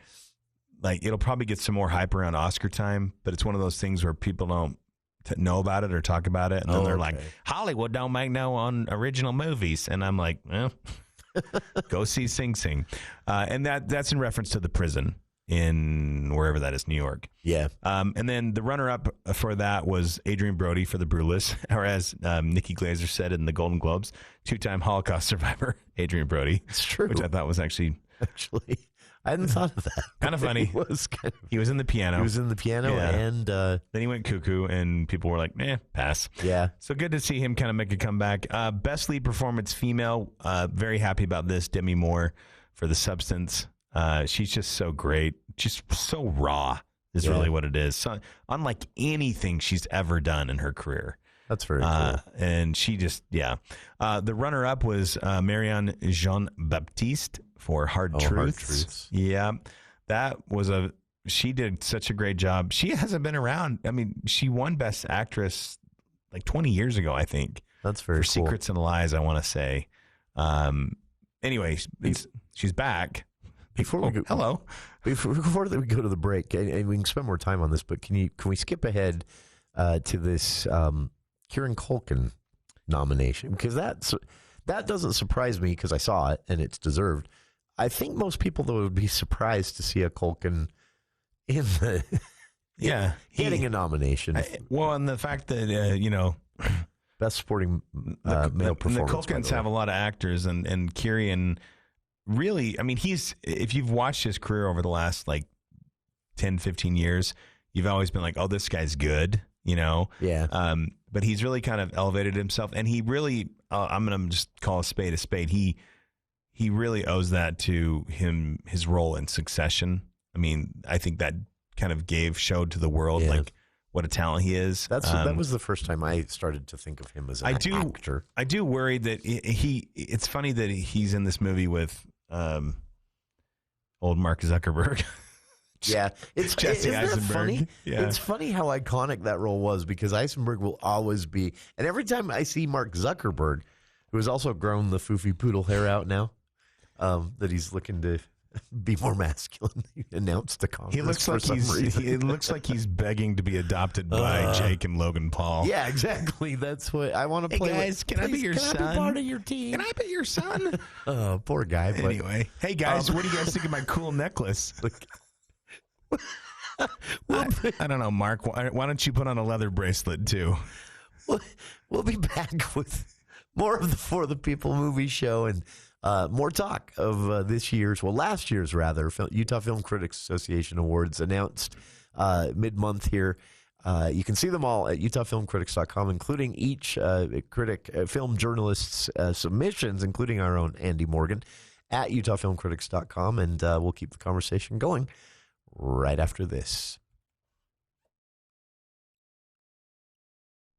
it'll probably get some more hype around Oscar time, but it's one of those things where people don't know about it or talk about it, and then they're like, Hollywood don't make no original movies, and I'm like, well, go see Sing Sing, and that's in reference to the prison in wherever that is, New York. Yeah. And then the runner-up for that was Adrian Brody for The Brutalist, or as Nikki Glaser said in the Golden Globes, 2-time Holocaust survivor Adrian Brody. It's true. Which I thought was actually I hadn't thought of that. Kind of funny. He was in the piano. And then he went cuckoo, and people were like, pass. Yeah. So good to see him kind of make a comeback. Best lead performance female, very happy about this, Demi Moore for The Substance. She's just so great. Just so raw is really what it is. So, unlike anything she's ever done in her career. That's very cool. And she just, the runner-up was Marianne Jean-Baptiste for Hard Truths. Yeah, she did such a great job. She hasn't been around. I mean, she won Best Actress like 20 years ago, I think. That's very for cool. Secrets and Lies, I want to say. Anyway, she's back. Before we go we go to the break, and we can spend more time on this, but can we skip ahead to this Kieran Culkin nomination? Because that doesn't surprise me because I saw it and it's deserved. I think most people, though, would be surprised to see a Culkin in the getting a nomination. And the fact that best supporting male performance. The Culkins have a lot of actors, and Kieran really, I mean, if you've watched his career over the last like 10, 15 years, you've always been like, oh, this guy's good, Yeah. But he's really kind of elevated himself, and he really, I'm going to just call a spade a spade. He really owes that to his role in Succession. I mean, I think that kind of showed to the world like what a talent he is. That was the first time I started to think of him as an actor. I do worry that it's funny that he's in this movie with old Mark Zuckerberg. Yeah, isn't that funny? Yeah. It's funny how iconic that role was, because Eisenberg will always be. And every time I see Mark Zuckerberg, who has also grown the foofy poodle hair out now, that he's looking to be more masculine, he announced to Congress. He looks like he's begging to be adopted by Jake and Logan Paul. Yeah, exactly. That's what I want to play. Hey guys, can I be your son? Can I be part of your team? Can I be your son? Poor guy. But, anyway, hey guys, what do you guys think of my cool necklace? I don't know, Mark. Why don't you put on a leather bracelet too? We'll be back with more of the For the People movie show and more talk of last year's Utah Film Critics Association Awards announced mid-month here. You can see them all at utahfilmcritics.com, including each film journalist's submissions, including our own Andy Morgan, at utahfilmcritics.com, and we'll keep the conversation going right after this.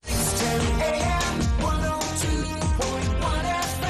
It's 10 a.m. 102.1 FM.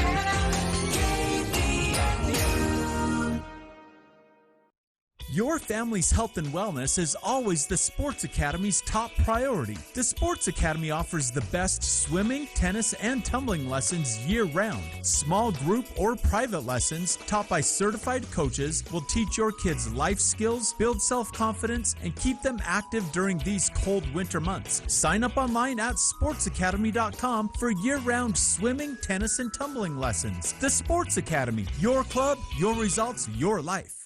Your family's health and wellness is always the Sports Academy's top priority. The Sports Academy offers the best swimming, tennis, and tumbling lessons year-round. Small group or private lessons taught by certified coaches will teach your kids life skills, build self-confidence, and keep them active during these cold winter months. Sign up online at sportsacademy.com for year-round swimming, tennis, and tumbling lessons. The Sports Academy, your club, your results, your life.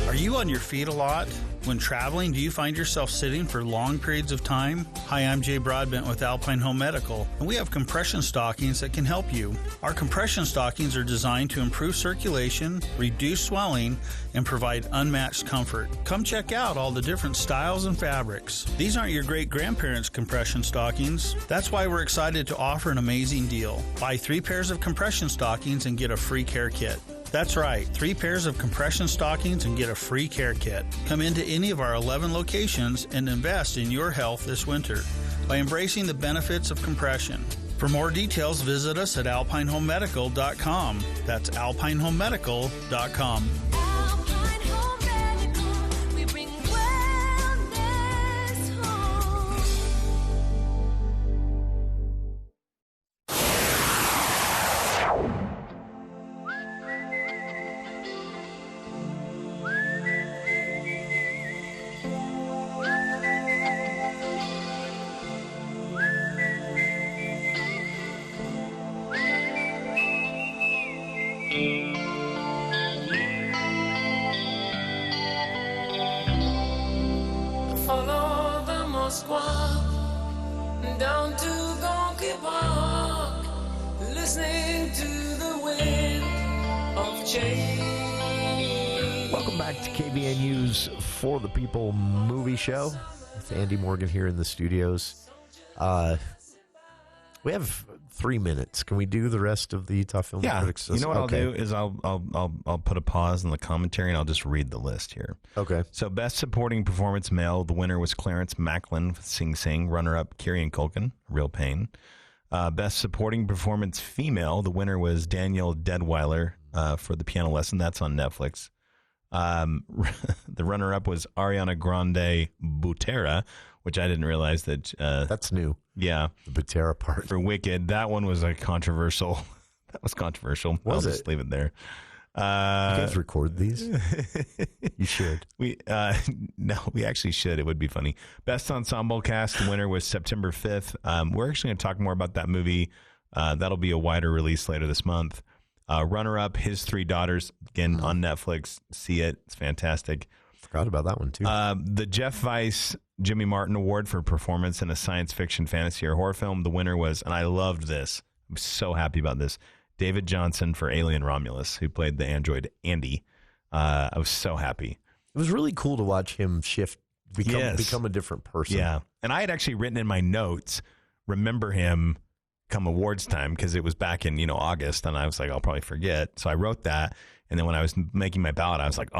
Are you on your feet a lot? When traveling, do you find yourself sitting for long periods of time? Hi, I'm Jay Broadbent with Alpine Home Medical, and we have compression stockings that can help you. Our compression stockings are designed to improve circulation, reduce swelling, and provide unmatched comfort. Come check out all the different styles and fabrics. These aren't your great-grandparents' compression stockings. That's why we're excited to offer an amazing deal. Buy 3 pairs of compression stockings and get a free care kit. That's right, 3 pairs of compression stockings and get a free care kit. Come into any of our 11 locations and invest in your health this winter by embracing the benefits of compression. For more details, visit us at alpinehomemedical.com. That's alpinehomemedical.com. Follow the Moskwa down to Gonky Park, listening to the wind of change. Welcome back to KVNU's For the People movie show with Andy Morgan here in the studios. We have 3 minutes. Can we do the rest of the Utah Film Critics? You know what I'll do is I'll put a pause in the commentary and I'll just read the list here. Okay. So Best Supporting Performance Male, the winner was Clarence Macklin with Sing Sing. Runner-up, Kieran Culkin, Real Pain. Best Supporting Performance Female, the winner was Danielle Deadweiler for The Piano Lesson. That's on Netflix. The runner-up was Ariana Grande Butera, which I didn't realize that. That's new. Yeah. The Butera part. For Wicked. That one was controversial. That was controversial. Was I'll just leave it there. You guys record these? You should. No, we actually should. It would be funny. Best Ensemble Cast, the winner was September 5th. We're actually going to talk more about that movie. That'll be a wider release later this month. Runner-up, His Three Daughters, again on Netflix. See it. It's fantastic. Forgot about that one, too. The Jeff Weiss Jimmy Martin Award for Performance in a Science Fiction, Fantasy, or Horror Film. The winner was, and I loved this. I'm so happy about this, David Johnson for Alien Romulus, who played the android Andy. I was so happy. It was really cool to watch him become a different person. Yeah. And I had actually written in my notes, remember him come awards time, because it was back in August, and I was like, I'll probably forget. So I wrote that, and then when I was making my ballot, I was like,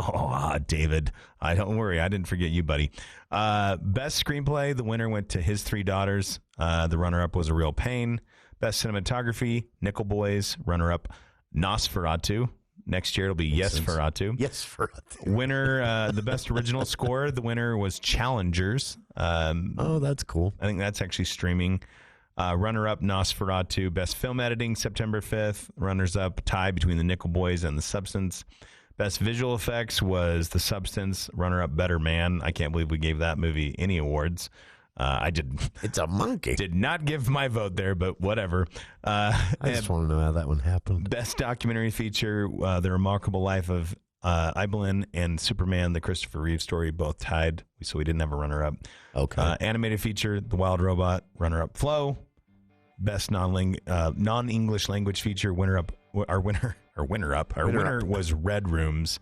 David, don't worry, I didn't forget you, buddy. Best Screenplay, the winner went to His Three Daughters. The runner-up was A Real Pain. Best Cinematography, Nickel Boys. Runner-up, Nosferatu. Next year it'll be Yesferatu. Yesferatu. Winner, the Best Original Score, the winner was Challengers. That's cool. I think that's actually streaming. Runner-up, Nosferatu. Best Film Editing, September 5th. Runners-up, tie between The Nickel Boys and The Substance. Best Visual Effects was The Substance. Runner-up, Better Man. I can't believe we gave that movie any awards. I didn't. It's a monkey. Did not give my vote there, but whatever. I just want to know how that one happened. Best Documentary Feature, The Remarkable Life of Eibelin and Superman, the Christopher Reeve story, both tied, so we didn't have a runner-up. Okay. Animated Feature, The Wild Robot. Runner-up, Flow. Best non-English language feature, winner was Red Rooms,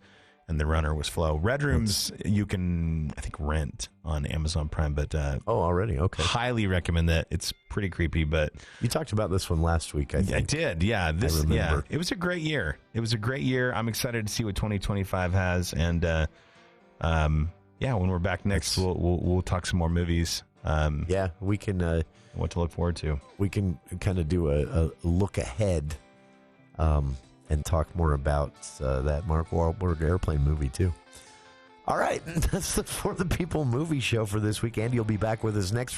and the runner was Flow. Red Rooms you can, I think, rent on Amazon Prime, but already, okay. Highly recommend that. It's pretty creepy, but you talked about this one last week. I think I did. Yeah, I remember. It was a great year. I'm excited to see what 2025 has, and when we're back next, we'll talk some more movies. We can. What to look forward to. We can kind of do a look ahead. And talk more about that Mark Wahlberg airplane movie, too. All right, that's the For the People movie show for this week. Andy will be back with us next Friday.